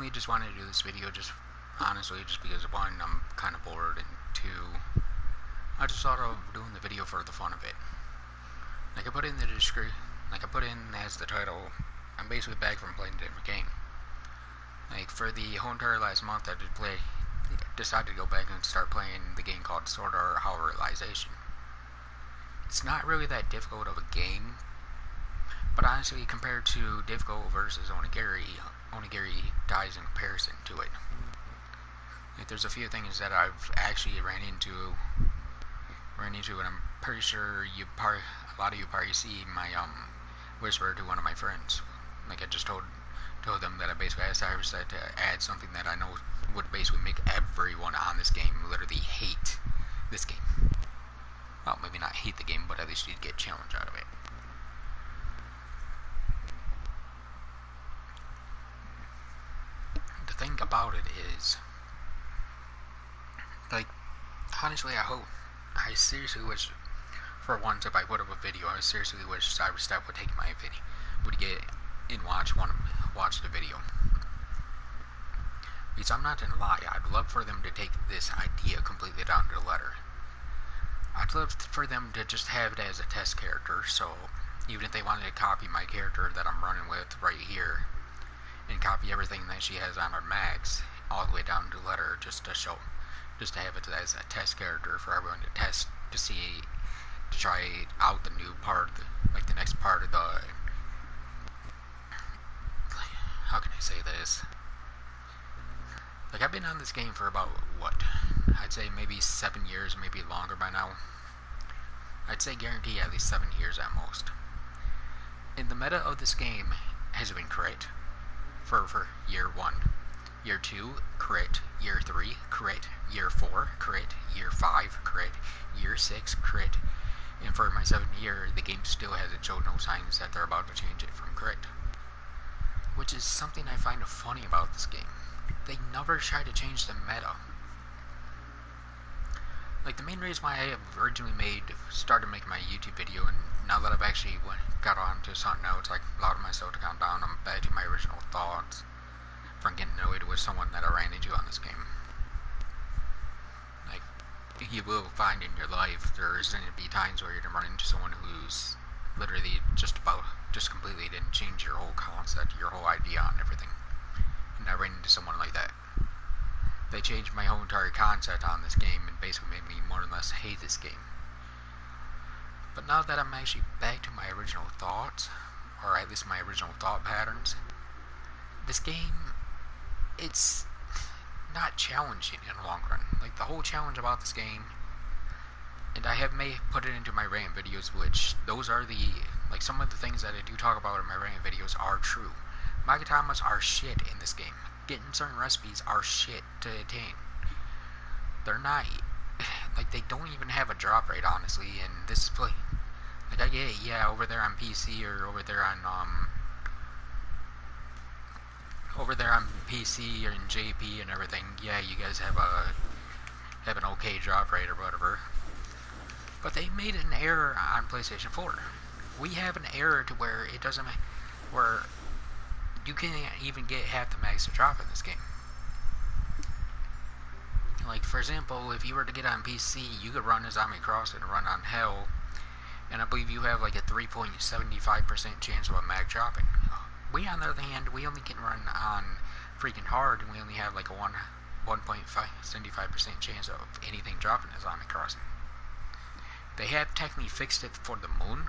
mainly just wanted to do this video just honestly just because one, I'm kind of bored, and two, I just thought of doing the video for the fun of it. Like I put in the description, like I put in as the title, I'm basically back from playing a different game. Like for the whole entire last month I decided to go back and start playing the game called Sword Art Realization. It's not really that difficult of a game, but honestly compared to difficult versus Onigiri dies in comparison to it. Like there's a few things that I've actually ran into, and I'm pretty sure a lot of you probably see my whisper to one of my friends. Like I just told them that I basically asked Cyberset to add something that I know would basically make everyone on this game literally hate this game. Well, maybe not hate the game, but at least you'd get challenge out of it. The thing about it is, like, honestly, I seriously wish, for once, if I put up a video, I seriously wish Cyberstep would take my video, would get and watch the video. Because I'm not gonna lie, I'd love for them to take this idea completely down to the letter. I'd love for them to just have it as a test character, so even if they wanted to copy my character that I'm running with right here, and copy everything that she has on her max, all the way down to the letter, just to have it as a test character for everyone to test, to try out the new part, like the next part of the, how can I say this? Like I've been on this game for about, what, I'd say maybe 7 years, maybe longer by now. I'd say guarantee at least 7 years at most. And the meta of this game has been crit for year 1. Year 2, crit. Year 3, crit. Year 4, crit. Year 5, crit. Year 6, crit. And for my 7th year, the game still hasn't showed no signs that they're about to change it from crit. Which is something I find funny about this game. They never try to change the meta. Like the main reason why I originally started making my YouTube video, and now that I've actually got on to something else, like a lot of my stuff to calm down, I'm back to my original thoughts from getting annoyed with someone that I ran into on this game. Like, you will find in your life there's going to be times where you're going to run into someone who's literally just completely didn't change your whole concept, your whole idea on everything. And I ran into someone like that. They changed my whole entire concept on this game and basically made me more or less hate this game. But now that I'm actually back to my original thoughts, or at least my original thought patterns, this game, it's not challenging in the long run. Like the whole challenge about this game, and I may put it into my rant videos, which those are like some of the things that I do talk about in my rant videos are true. Magatamas are shit in this game. Getting certain recipes are shit to attain. They're not, like they don't even have a drop rate honestly, and this is like I get it, yeah, over there on PC or over there on PC or in JP and everything, yeah, you guys have an okay drop rate or whatever. But they made an error on PlayStation 4. We have an error to where it doesn't, where you can't even get half the max to drop in this game. Like for example, if you were to get on PC, you could run as Zombie Crossing and run on Hell, and I believe you have like a 3.75% chance of a mag dropping. We on the other hand, we only can run on freaking hard, and we only have like a 1.75% chance of anything dropping as Zombie Crossing. They have technically fixed it for the moon,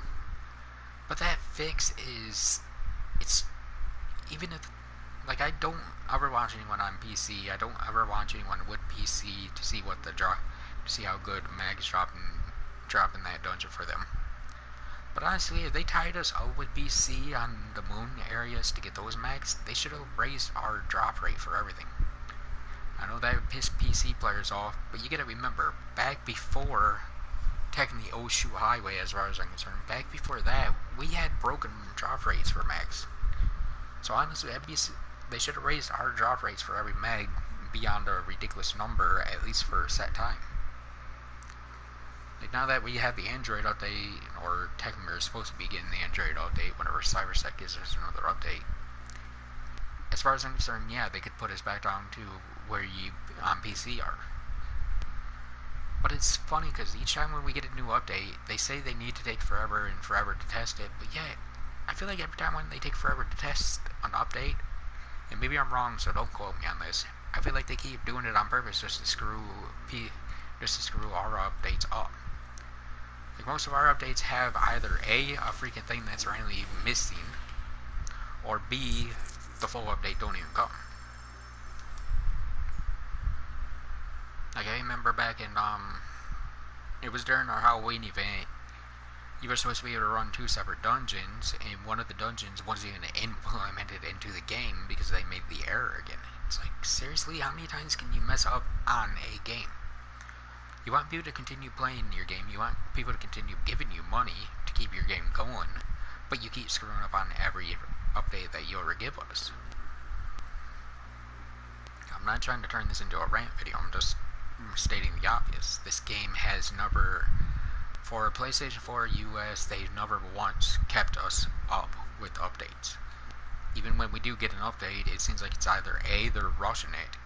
but that fix is, it's, even if, like I don't ever watch anyone on PC, I don't ever watch anyone with PC to see what to see how good mags dropping that dungeon for them. But honestly, if they tied us up with PC on the moon areas to get those mags, they should have raised our drop rate for everything. I know that would piss PC players off, but you gotta remember, back before technically Oshu Highway, as far as I'm concerned, back before that, we had broken drop rates for mags. So honestly, they should have raised our drop rates for every mag beyond a ridiculous number, at least for a set time. Like now that we have the Android update, or technically we're supposed to be getting the Android update whenever Cyberset gives us another update, as far as I'm concerned, yeah, they could put us back down to where you on PC are. But it's funny because each time when we get a new update, they say they need to take forever and forever to test it. But yeah, I feel like every time when they take forever to test an update, and maybe I'm wrong, so don't quote me on this, I feel like they keep doing it on purpose just to screw our updates up. Like most of our updates have either a freaking thing that's randomly missing, or B, the full update don't even come. Like I remember back in it was during our Halloween event. You were supposed to be able to run 2 separate dungeons, and one of the dungeons wasn't even implemented into the game because they made the error again. It's like, seriously, how many times can you mess up on a game? You want people to continue playing your game, you want people to continue giving you money to keep your game going, but you keep screwing up on every update that you ever give us. I'm not trying to turn this into a rant video, I'm just stating the obvious. This game has never, for PlayStation 4 US, they've never once kept us up with updates. Even when we do get an update, it seems like it's either A, they're rushing it,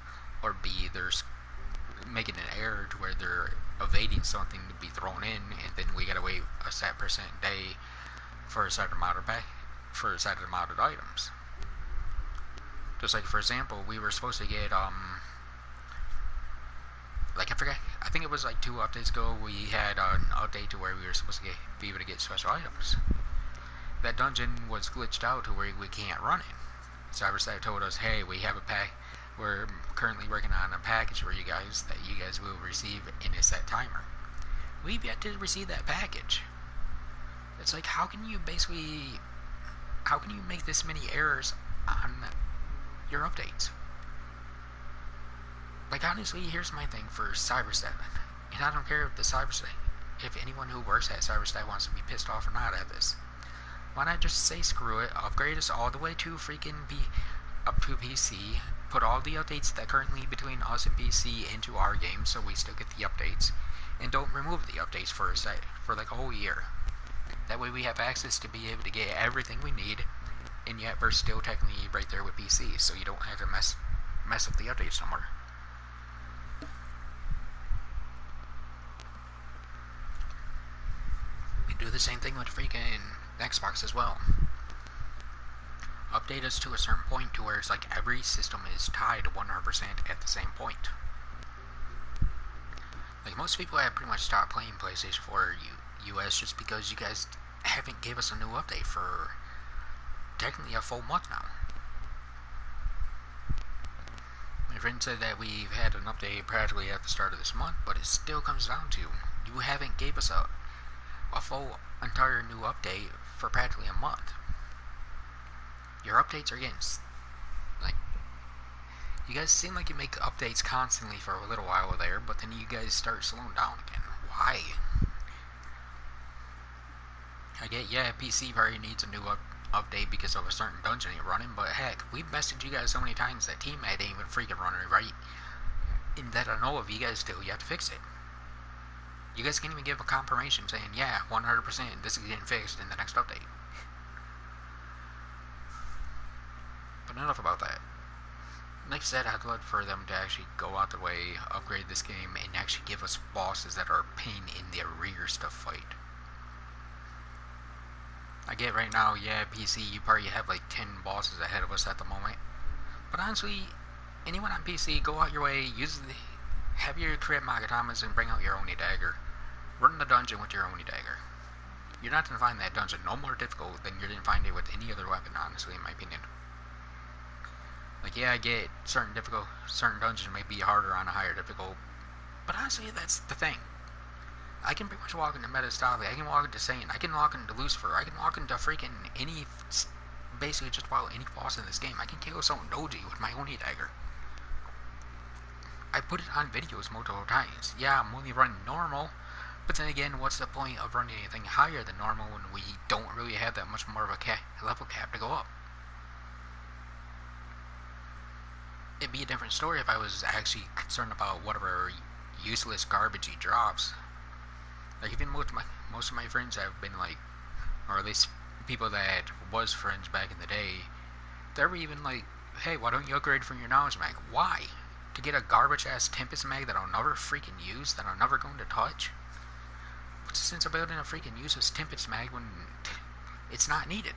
or B, they're making an error to where they're evading something to be thrown in, and then we gotta wait a set percent day for a certain amount of items. Just like, for example, we were supposed to get like I think it was like 2 updates ago, we had an update to where we were supposed to be able to get special items. That dungeon was glitched out to where we can't run it. Cyberstat told us, hey, we have a pack. We're currently working on a package for you guys that you guys will receive in a set timer. We've yet to receive that package. It's like, how can you make this many errors on your updates? Like, honestly, here's my thing for Cyberstat, and I don't care if anyone who works at Cyberstat wants to be pissed off or not at this. Why not just say screw it, upgrade us all the way to up to PC, put all the updates that currently between us and PC into our game so we still get the updates, and don't remove the updates for like a whole year. That way we have access to be able to get everything we need, and yet we're still technically right there with PC, so you don't have to mess up the updates somewhere. You do the same thing with freaking Xbox as well. Update us to a certain point to where it's like every system is tied 100% at the same point. Like most people have pretty much stopped playing PlayStation 4 US just because you guys haven't gave us a new update for technically a full month now. My friend said that we've had an update practically at the start of this month, but it still comes down to you haven't gave us a full entire new update for practically a month. Your updates are getting like, you guys seem like you make updates constantly for a little while there, but then you guys start slowing down again. Why? I get, yeah, PC probably needs a new update because of a certain dungeon you're running, but heck, we've messaged you guys so many times that teammate ain't even freaking running it right, and that I know of, you guys still, you have to fix it. You guys can't even give a confirmation saying, yeah, 100% this is getting fixed in the next update. But enough about that. Like I said, I'd love for them to actually go out their way, upgrade this game, and actually give us bosses that are a pain in the rears to fight. I get right now, yeah, PC, you probably have like 10 bosses ahead of us at the moment. But honestly, anyone on PC, go out your way, have your crit Magatamas and bring out your Oni Dagger. Run the dungeon with your Oni Dagger. You're not going to find that dungeon no more difficult than you're going to find it with any other weapon, honestly, in my opinion. Like, yeah, I get certain dungeons may be harder on a higher difficult, but honestly, that's the thing. I can pretty much walk into Metastali, I can walk into Satan, I can walk into Lucifer, I can walk into freaking basically just about any boss in this game. I can kill someone Doji with my Oni Dagger. I put it on videos multiple times. Yeah, I'm only running normal, but then again, what's the point of running anything higher than normal when we don't really have that much more of a level cap to go up? It'd be a different story if I was actually concerned about whatever useless garbage he drops. Like, even most of my friends have been like, or at least people that was friends back in the day, they were even like hey, why don't you upgrade from your knowledge mag? Why? To get a garbage ass Tempest mag that I'll never freaking use, that I'm never going to touch? What's the sense of building a freaking useless Tempest mag when it's not needed?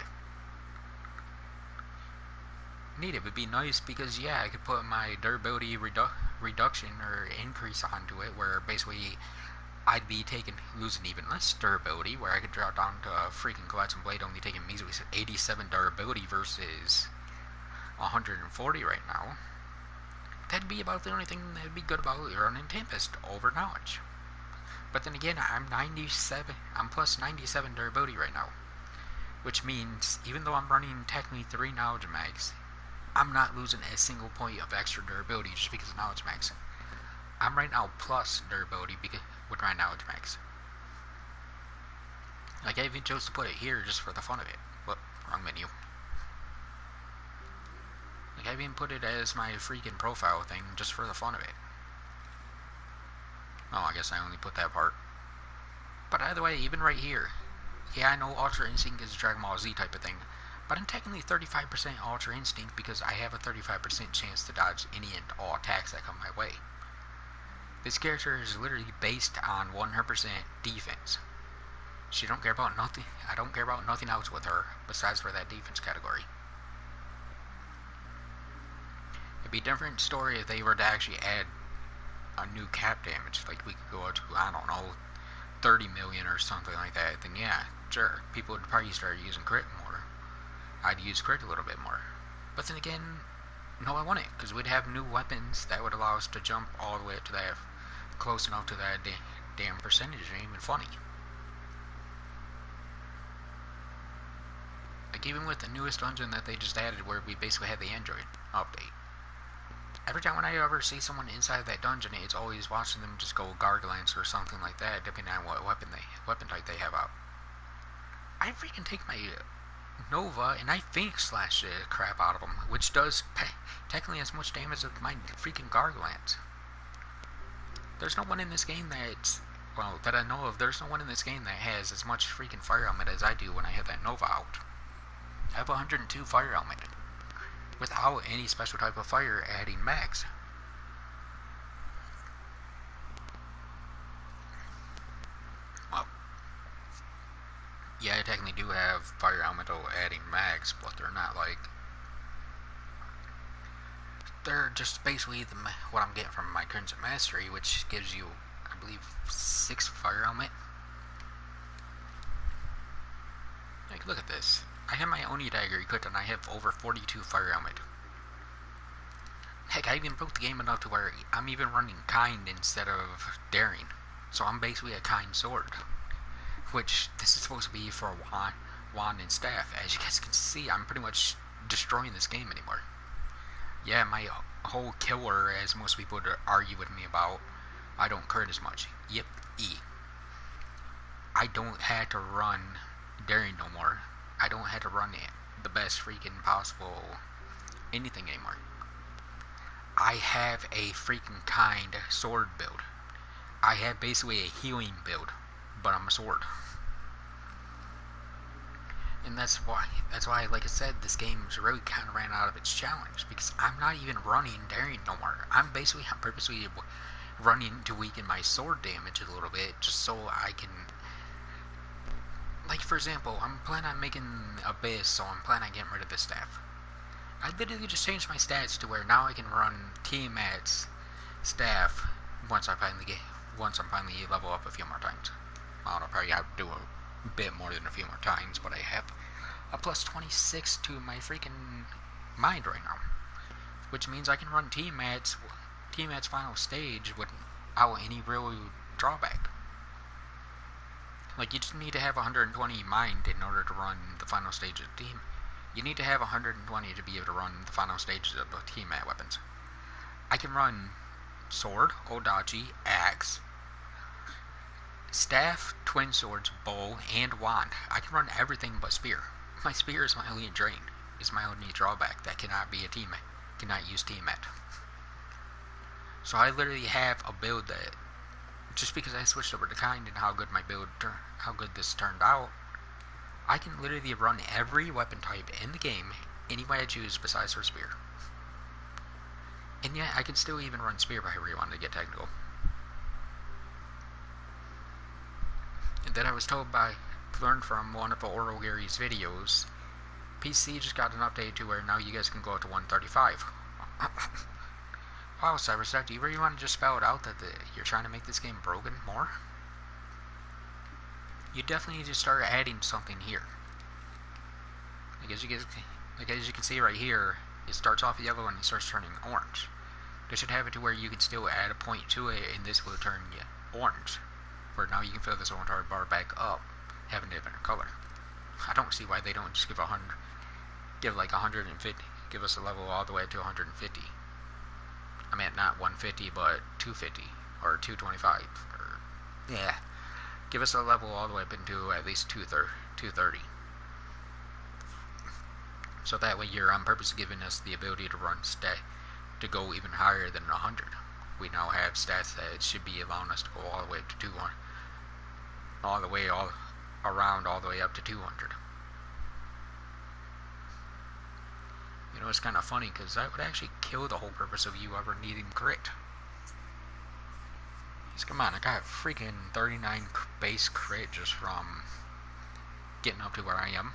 Needed would be nice because, yeah, I could put my durability reduction or increase onto it, where basically I'd be losing even less durability, where I could drop down to a freaking Collection Blade only taking measly 87 durability versus 140 right now. That'd be about the only thing that'd be good about running Tempest over Knowledge. But then again, I'm plus 97 durability right now, which means even though I'm running technically 3 Knowledge mags, I'm not losing a single point of extra durability just because of Knowledge mags. I'm right now plus durability with my Knowledge mags. Like, I even chose to put it here just for the fun of it. Whoop, wrong menu. Like, I even put it as my freaking profile thing just for the fun of it. Oh, I guess I only put that part. But either way, even right here, yeah, I know Ultra Instinct is a Dragon Ball Z type of thing, but I'm technically 35% Ultra Instinct because I have a 35% chance to dodge any and all attacks that come my way. This character is literally based on 100% defense. She don't care about nothing. I don't care about nothing else with her besides for that defense category. It'd be a different story if they were to actually add a new cap damage. Like, we could go up to, I don't know, 30 million or something like that. Then yeah, sure, people would probably start using crit more. I'd use crit a little bit more. But then again, no, I wouldn't, because we'd have new weapons that would allow us to jump all the way up to that, close enough to that damn percentage. It ain't even funny. Like, even with the newest dungeon that they just added, where we basically had the Android update, every time when I ever see someone inside that dungeon, it's always watching them just go Garglance or something like that, depending on what weapon type they have out. I freaking take my Nova and I Phoenix Slash the crap out of them, which does technically as much damage as my freaking Garglance. There's no one in this game that I know of, there's no one in this game that has as much freaking fire element as I do when I have that Nova out. I have 102 fire element without any special type of fire adding max. Well, yeah, I technically do have fire elemental adding max, but they're not like, they're just basically what I'm getting from my Crimson Mastery, which gives you, I believe, 6 fire element. Like, look at this. I have my Oni Dagger equipped and I have over 42 fire element. Heck, I even broke the game enough to where I'm even running Kind instead of Daring. So I'm basically a Kind Sword. Which, this is supposed to be for a wand and staff. As you guys can see, I'm pretty much destroying this game anymore. Yeah, my whole killer, as most people would argue with me about, I don't crit as much. Yep, E. I don't have to run Daring no more. I don't have to run the best freaking possible anything anymore. I have a freaking Kind sword build. I have basically a healing build, but I'm a sword. And that's why, like I said, this game's really kind of ran out of its challenge, because I'm not even running Daring no more. I'm purposely running to weaken my sword damage a little bit, just so I can, like, for example, I'm planning on making Abyss, so I'm planning on getting rid of this staff. I literally just changed my stats to where now I can run Tiamat's staff once I finally level up a few more times. Well, I'll probably have to do a bit more than a few more times, but I have a plus 26 to my freaking mind right now, which means I can run Tiamat's final stage without any real drawback. Like, you just need to have 120 mind in order to run the final stage of the team. You need to have 120 to be able to run the final stages of the Tiamat weapons. I can run sword, Odachi, axe, staff, twin swords, bow, and wand. I can run everything but spear. My spear is my only drain. Is my only drawback that cannot use Tiamat. So I literally have a build that, just because I switched over to Kind and how good this turned out, I can literally run every weapon type in the game any way I choose besides for spear. And yet, I can still even run Spear if I really wanted to get technical. And then I was told learned from one of Onigire's videos, PC just got an update to where now you guys can go up to 135. Wow, CyberStack, do you really want to just spell it out that you're trying to make this game broken more? You definitely need to start adding something here. Like as you can see right here, it starts off yellow and it starts turning orange. They should have it to where you can still add a point to it and this will turn orange. Where now you can fill this whole entire bar back up, having a different color. I don't see why they don't just give like 150, give us a level all the way to 150. I mean, not 150, but 250 or 225. Yeah, give us a level all the way up into at least 230. So that way you're on purpose giving us the ability to run to go even higher than 100. We now have stats that should be allowing us to go all the way up to 200, all the way up to 200. You know, it's kind of funny because that would actually kill the whole purpose of you ever needing crit. Because come on, I got freaking 39 base crit just from getting up to where I am.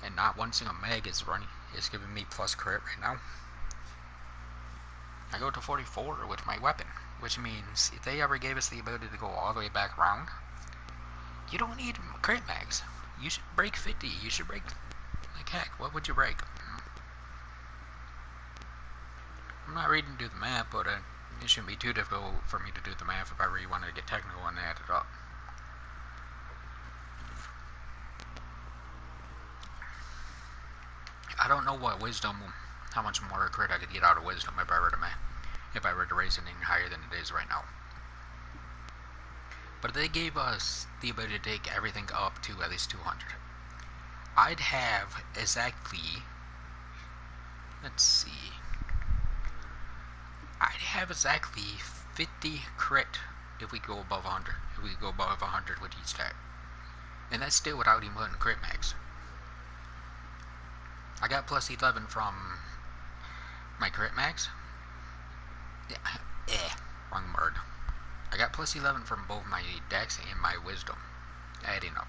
And not one single meg is giving me plus crit right now. I go to 44 with my weapon, which means if they ever gave us the ability to go all the way back around, you don't need crit mags. You should break 50. You should break, like heck, what would you break? I'm not reading to do the math, but it shouldn't be too difficult for me to do the math if I really wanted to get technical and add it up. I don't know what wisdom, how much more crit I could get out of wisdom if I were to raise it any higher than it is right now. But if they gave us the ability to take everything up to at least 200, I'd have exactly, let's see, I'd have exactly 50 crit if we go above 100, if we go above 100 with each stat. And that's still without even putting crit max. I got plus 11 from my crit max. Wrong word. I got plus 11 from both my dex and my wisdom, adding up.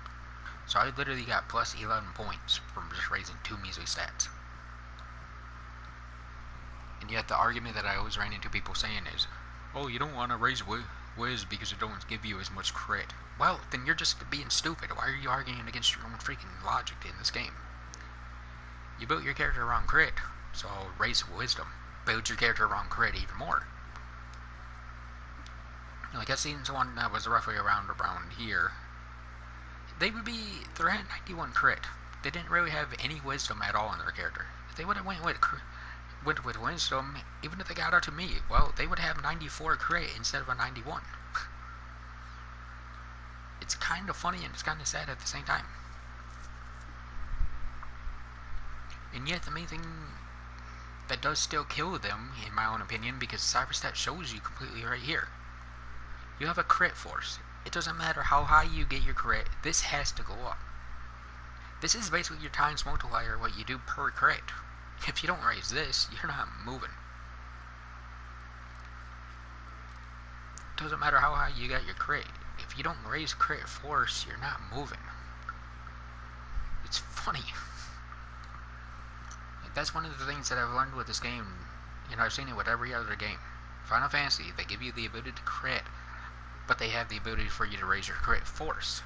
So I literally got plus 11 points from just raising 2 measly stats. And yet the argument that I always ran into people saying is, oh, you don't want to raise Wiz because it don't give you as much crit. Well, then you're just being stupid. Why are you arguing against your own freaking logic in this game? You built your character around crit, so raise wisdom. Build your character around crit even more. Like I seen someone that was roughly around here. They're at 91 crit. They didn't really have any wisdom at all in their character. If they would have went with wisdom, even if they got out to me, well, they would have 94 crit instead of a 91. It's kind of funny and it's kind of sad at the same time. And yet the main thing that does still kill them, in my own opinion, because CyberStat shows you completely right here. You have a crit force. It doesn't matter how high you get your crit, this has to go up. This is basically your times multiplier, what you do per crit. If you don't raise this, you're not moving. Doesn't matter how high you got your crit. If you don't raise crit force, you're not moving. It's funny. Like, that's one of the things that I've learned with this game. You know, I've seen it with every other game. Final Fantasy, they give you the ability to crit, but they have the ability for you to raise your crit force.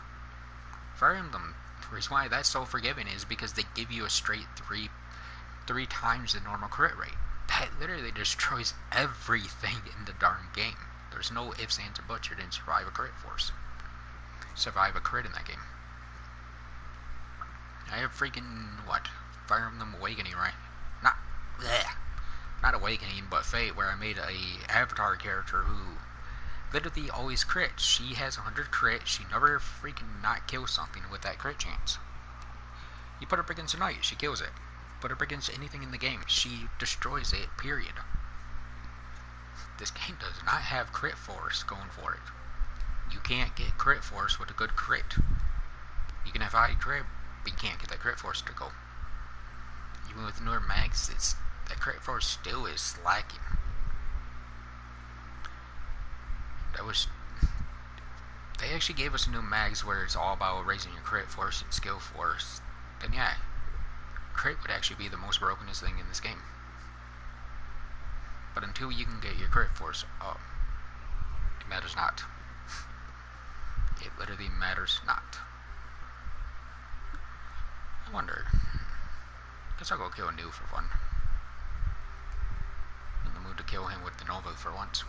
Fire Emblem, the reason why that's so forgiving is because they give you a straight three times the normal crit rate. That literally destroys everything in the darn game. There's no ifs, ands, or buts. You didn't survive a crit force. Survive a crit in that game. I have freaking, Fire Emblem Awakening, right? Not Awakening, but Fate, where I made a avatar character who literally always crits. She has 100 crit. She never freaking not kills something with that crit chance. You put her against a knight, she kills it. Put her against anything in the game, she destroys it, period. This game does not have crit force going for it. You can't get crit force with a good crit. You can have high crit, but you can't get that crit force to go. Even with newer mags, it's that crit force still is lacking. They actually gave us new mags where it's all about raising your crit force and skill force. Then yeah, crit would actually be the most brokenest thing in this game. But until you can get your crit force up, it matters not. It literally matters not. I wonder. Guess I'll go kill a new for fun. In the mood to kill him with the Nova for once.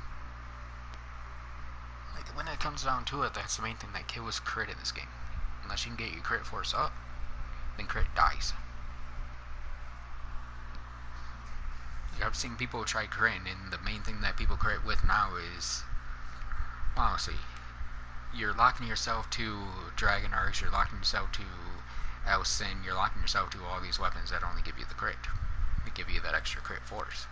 Like, when it comes down to it, that's the main thing that kills crit in this game. Unless you can get your crit force up, then crit dies. Like, I've seen people try crit, and the main thing that people crit with now is, well, let's see, you're locking yourself to Dragon Arcs, you're locking yourself to Elsin, you're locking yourself to all these weapons that only give you the crit. They give you that extra crit force.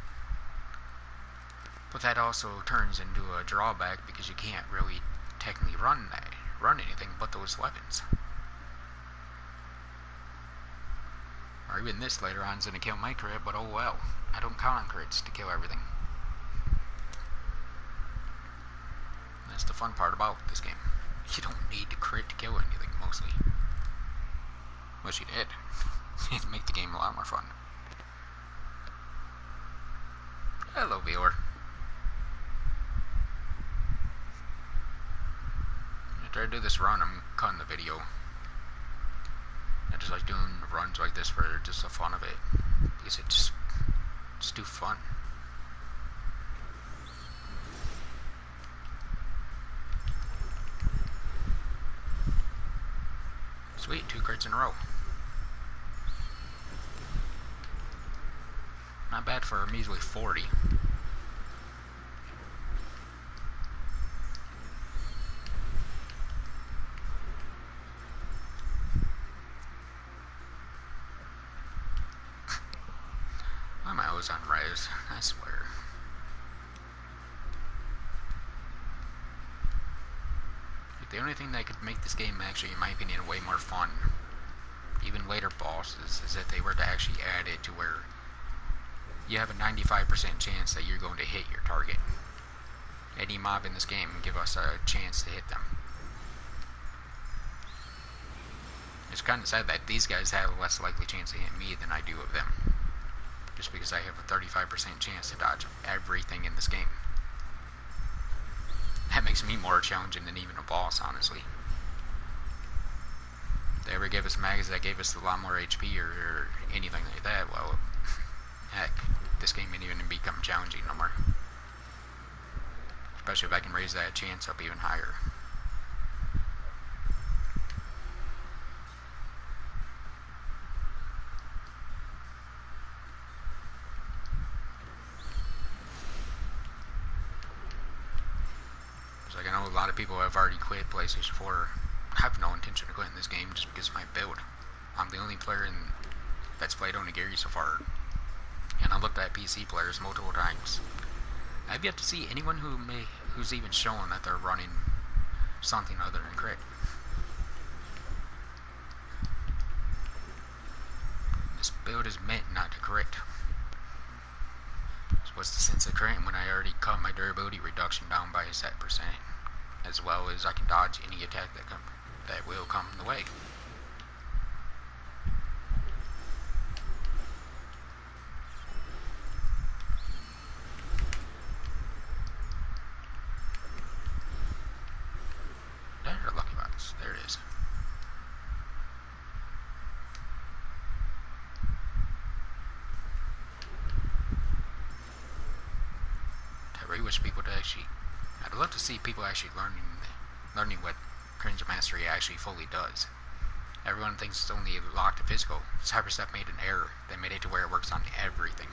But that also turns into a drawback because you can't really technically run anything but those weapons. Or even this later on is going to kill my crit, but oh well. I don't count on crits to kill everything. That's the fun part about this game. You don't need to crit to kill anything, mostly. Wish you did. It'd make the game a lot more fun. Hello, viewer. After I do this run, I'm cutting the video. I just like doing runs like this for just the fun of it. Because it's too fun. Sweet, 2 crits in a row. Not bad for a measly 40. Why am I always on res? I swear. The only thing that could make this game actually, in my opinion, way more fun, even later bosses, is if they were to actually add it to where you have a 95% chance that you're going to hit your target. Any mob in this game give us a chance to hit them. It's kind of sad that these guys have a less likely chance to hit me than I do of them. Just because I have a 35% chance to dodge everything in this game. That makes me more challenging than even a boss, honestly. If they ever gave us mags that gave us a lot more HP or anything like that, well, heck, this game ain't even become challenging no more. Especially if I can raise that chance up even higher. Like, I know a lot of people have already quit PlayStation 4. I have no intention of quitting this game just because of my build. I'm the only player that's played Onigiri so far. And I looked at PC players multiple times. I've yet to see anyone who's even shown that they're running something other than crit. This build is meant not to crit. So what's the sense of crit when I already cut my durability reduction down by a set percent? As well as I can dodge any attack that will come in the way. There's a lucky box. There it is. I really wish people to actually... I'd love to see people actually learning what Cringe Mastery actually fully does. Everyone thinks it's only locked to physical. Cyberstep made an error. They made it to where it works on everything.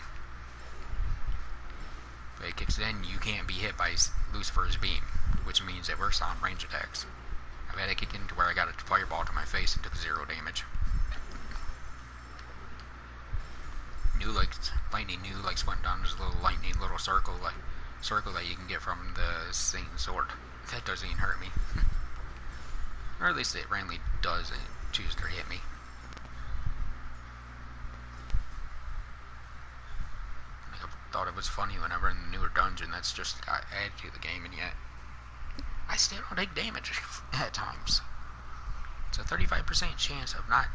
But it kicks in, you can't be hit by Lucifer's beam, which means it works on range attacks. I've had it kick in to where I got a fireball to my face and took 0 damage. Lightning nukes went down this little lightning circle that you can get from the Satan sword. That doesn't even hurt me. Or at least it randomly doesn't choose to hit me. thought it was funny whenever in the newer dungeon that's just got added to the game, and yet I still don't take damage at times. It's a 35% chance of not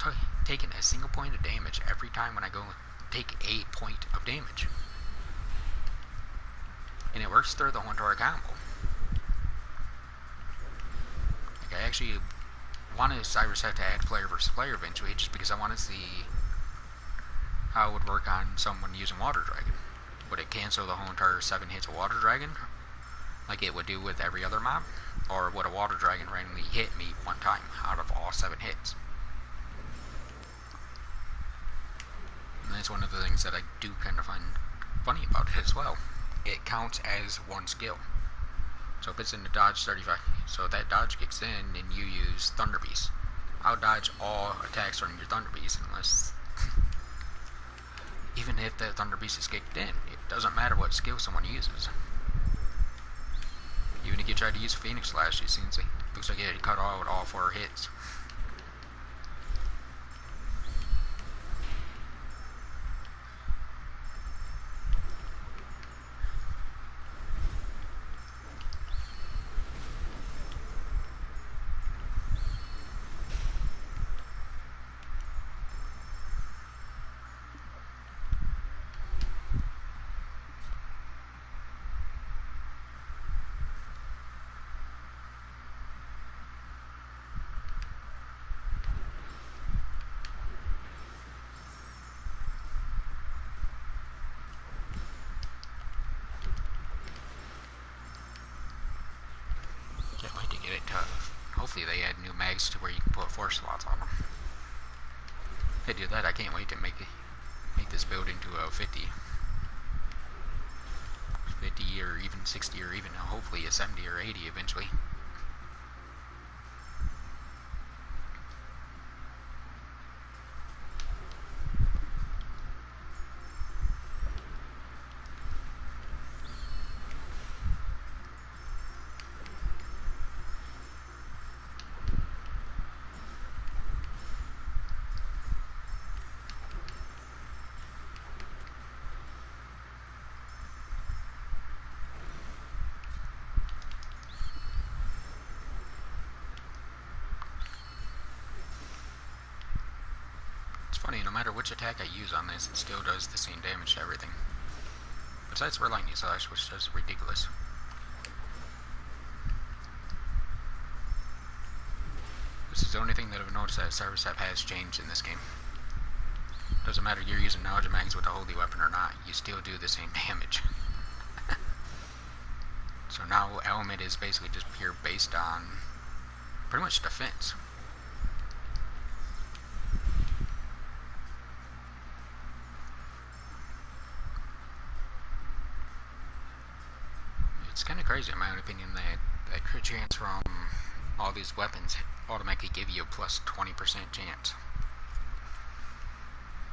taking a single point of damage every time when I go take a point of damage. And it works through the whole entire combo. Like, I actually wanted Cyrus to add player versus player eventually, just because I want to see how it would work on someone using Water Dragon. Would it cancel the whole entire 7 hits of Water Dragon, like it would do with every other mob? Or would a Water Dragon randomly hit me one time out of all 7 hits? And that's one of the things that I do kind of find funny about it as well. It counts as one skill. So if it's in the dodge 35, so if that dodge kicks in and you use Thunder Beast, I'll dodge all attacks from your Thunder Beast unless... even if the Thunder Beast is kicked in, it doesn't matter what skill someone uses. Even if you try to use Phoenix Slash, it seems like looks like it cut out all 4 hits. Can't wait to get it tough. Hopefully they add new mags to where you can put 4 slots on them. If they do that, I can't wait to make this build into a 50 or even 60 or even hopefully a 70 or 80 eventually. It's funny, no matter which attack I use on this, it still does the same damage to everything. Besides for Lightning Slash, which does ridiculous. This is the only thing that I've noticed that Cyrus has changed in this game. Doesn't matter if you're using Knowledge Mags with a holy weapon or not, you still do the same damage. So now Element is basically just pure based on pretty much defense. It's kind of crazy in my own opinion that crit chance from all these weapons automatically give you a plus 20% chance.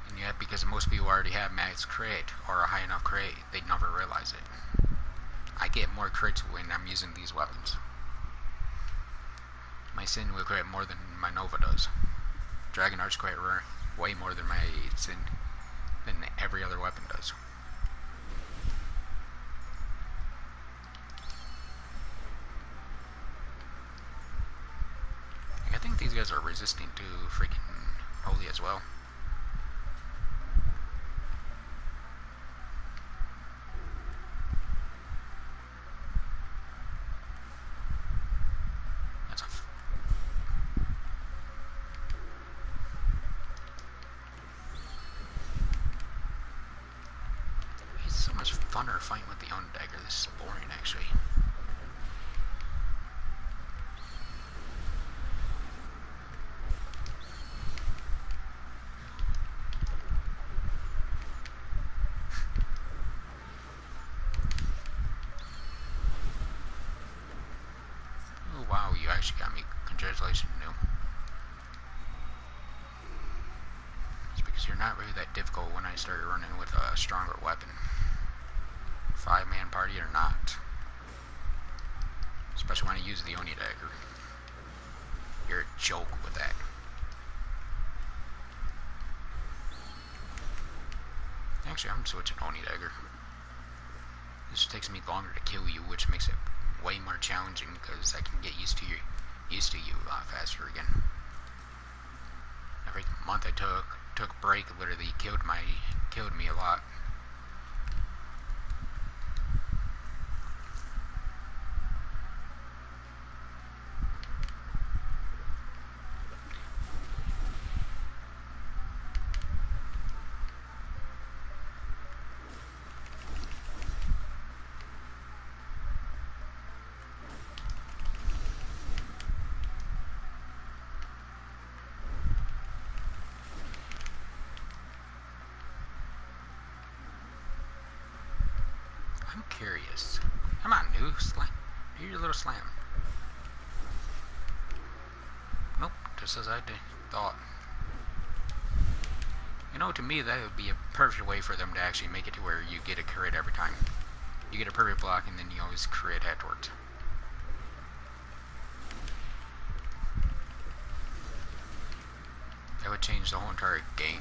And yet, because most people already have max crit or a high enough crit, they never realize it. I get more crits when I'm using these weapons. My Sin will crit more than my Nova does. Dragon Arch crit way more than my Sin, than every other weapon does. I think these guys are resistant to freaking Holy as well. It's so much funner fighting with the own dagger. This is boring, actually. Oh wow, you actually got me. Congratulations, New. It's because you're not really that difficult when I started running with a stronger weapon. 5-man party or not. Especially when I use the Oni dagger. You're a joke with that. Actually, I'm switching Oni dagger. This takes me longer to kill you, which makes it way more challenging because I can get used to you a lot faster again. Every month I took a break literally killed me a lot. I'm curious. Come on, new slam. Do your little slam. Nope, just as I thought. You know, to me, that would be a perfect way for them to actually make it to where you get a crit every time. You get a perfect block, and then you always crit afterwards. That would change the whole entire game.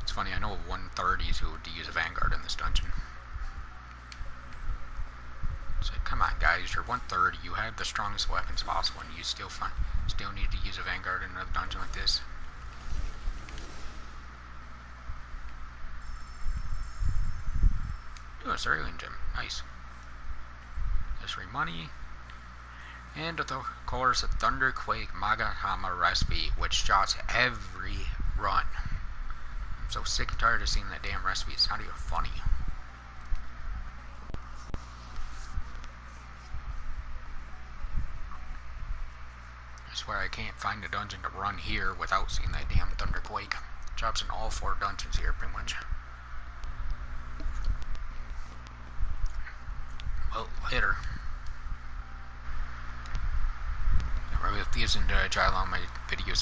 It's funny, I know 130s who would use a Vanguard in this dungeon. It's like, come on guys, you're 130, you have the strongest weapons possible, and you still need to use a Vanguard in another dungeon like this. Oh, a Cerulean Gem, nice. That's free money. And of course, a Thunderquake Magahama recipe, which shots every run. I'm so sick and tired of seeing that damn recipe, it's not even funny. I swear I can't find a dungeon to run here without seeing that damn Thunderquake. It drops in all 4 dungeons here, pretty much. Well, hit her. I'm refusing to try along my videos